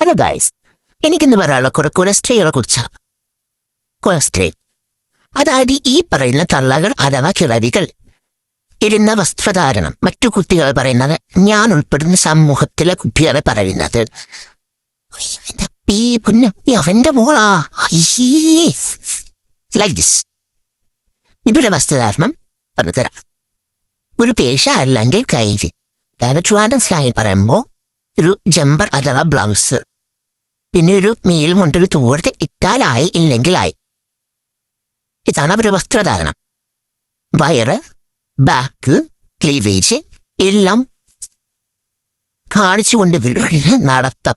Hello guys, എനിക്കിന്ന് പറയാനുള്ള കുറെ കൊളസ്ട്രികളെ കുറിച്ചാണ്. കൊളസ്ട്രിയൽ അതായത് ഈ പറയുന്ന തള്ളകൾ അഥവാ കിളവികൾ ഇരുന്ന വസ്ത്രധാരണം. മറ്റു കുട്ടികൾ പറയുന്നത്, ഞാൻ ഉൾപ്പെടുന്ന സമൂഹത്തിലെ കുട്ടികളെ പറയുന്നത് അവന്റെ മോളാ ലൈക്ക് ദിസ്. ഇവരുടെ വസ്ത്രധാരണം പറഞ്ഞുതരാം. ഒരു പേശ അല്ലെങ്കിൽ കൈര്, ട്രാൻഡൻ സ്ലാങ് പറയുമ്പോൾ ഒരു ജമ്പർ അഥവാ ബ്ലൗസ്, പിന്നെ ഒരു മേൽ കൊണ്ടൊരു തോർത്ത് ഇട്ടാലായി, ഇല്ലെങ്കിലായി. ഇതാണ് അവരുടെ വസ്ത്രധാരണം. വയറ്, ബാക്ക്, ക്ലീവേജ് എല്ലാം കാണിച്ചുകൊണ്ട് നടത്തം.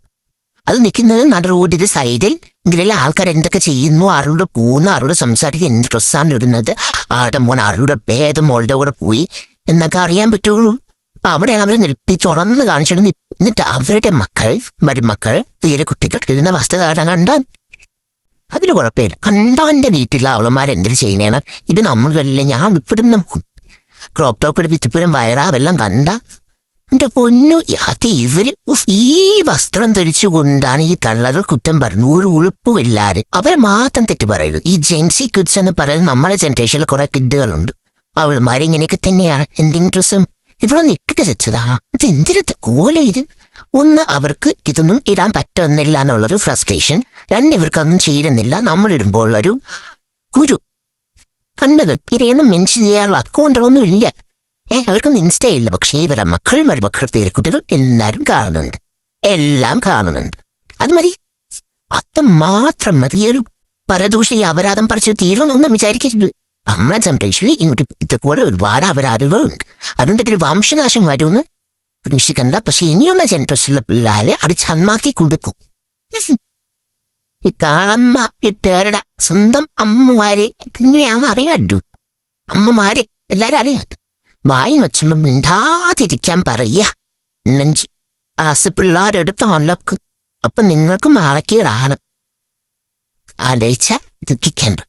അത് നിൽക്കുന്നത് നട റോഡിന്റെ സൈഡിൽ. ഇതിലെ ആൾക്കാർ എന്തൊക്കെ ചെയ്യുന്നു, ആരോട് പോകുന്നു, ആരോട് സംസാരിക്കുക, എന്ത് ഡ്രസ്സാണ് ഇടുന്നത്, ആരുടെ മോൻ ആരുടെ ഭേദം മോളുടെ കൂടെ പോയി എന്നൊക്കെ അറിയാൻ പറ്റുള്ളൂ. അവിടെയാണ് അവർ നിർത്തി തുറന്ന് കാണിച്ചിടുന്നു. എന്നിട്ട് അവരുടെ മക്കൾ, മരുമക്കൾ, തീരെ കുട്ടികൾ ഇടുന്ന വസ്ത്രധാരണം കണ്ടാൽ അതിൽ കുഴപ്പമില്ല. കണ്ടാന്റെ വീട്ടിലെ അവളന്മാരെന്തൊരു ചെയ്യുന്നതാണ്. ഇത് നമ്മൾ വരില്ല, ഞാൻ ഉൾപ്പെടുന്ന ക്രോപ്പ് ടോപ്പ് വിത്തിപ്പുരം വയറാവെല്ലാം കണ്ട എന്റെ പൊന്നു. അത് ഇവര് ഈ വസ്ത്രം ധരിച്ചുകൊണ്ടാണ് ഈ തള്ളകൾ കുറ്റം പറഞ്ഞു. ഒരു ഉളുപ്പുമില്ലാതെ അവരെ മാത്രം തെറ്റ് പറയുന്നത്. ഈ ജെൻസി കിഡ്സ് എന്ന് പറയുന്നത് നമ്മുടെ ജനറേഷനിൽ കുറെ കിഡുകളുണ്ട്. അവൾമാരിങ്ങനെയൊക്കെ തന്നെയാണ്. എന്തെങ്കിലും ഡ്രസ്സും ഇവിടെ നിൽക്കുക വെച്ചതാ. ഇത് എന്തിനത്തെ കോല ഇത്? ഒന്ന്, അവർക്ക് ഇതൊന്നും ഇടാൻ പറ്റുന്നില്ല എന്നുള്ളൊരു ഫ്രസ്ട്രേഷൻ. രണ്ട്, ഇവർക്കൊന്നും ചേരുന്നില്ല നമ്മളിടുമ്പോൾ ഉള്ളൊരു കുരു. കണ്ടത് ഇരയൊന്നും മെൻഷൻ ചെയ്യാനുള്ള അക്കൗണ്ടൊന്നും ഇല്ല. അവർക്കൊന്നും ഇൻസ്റ്റേ ഇല്ല. പക്ഷേ ഇവരുടെ മക്കൾ, മരുമക്കൾ, പേരക്കുട്ടികൾ എല്ലാരും കാണുന്നുണ്ട്, എല്ലാം കാണുന്നുണ്ട്. അത് മതി, അത് മാത്രം മതി. ഒരു പരദൂഷണ അപരാധം പറിച്ച് തീരുമെന്നൊന്നും വിചാരിക്കരുത്. നമ്മുടെ ജനറേഷനിൽ ഇങ്ങോട്ട് ഇതുപോലെ ഒരുപാട് അപരാധങ്ങളുണ്ട്. അതുകൊണ്ട് ഒരു വംശനാശം വരുമെന്ന് പ്രതീക്ഷിക്കണ്ട. പക്ഷെ ഇനിയുള്ള ജനറേഷനിലെ പിള്ളേരെ അത് ചന്മാക്കി കൊടുക്കും. ഈ കാളമ്മ ഇട്ടേരുടെ സ്വന്തം അമ്മമാരെ പിന്നെയാണ് അറിയാണ്ടു. അമ്മമാരെ എല്ലാരും അറിയാണ്ട് വായി വെച്ചുമ്പോ മിണ്ടാതിരിക്കാൻ പറയുക. നെഞ്ച് ആസ് പിള്ളേരെടുത്ത് അലക്കും. അപ്പൊ നിങ്ങൾക്ക് മാറക്കീടാണ് ആലോചിച്ച ദുഃഖിക്കണ്ട.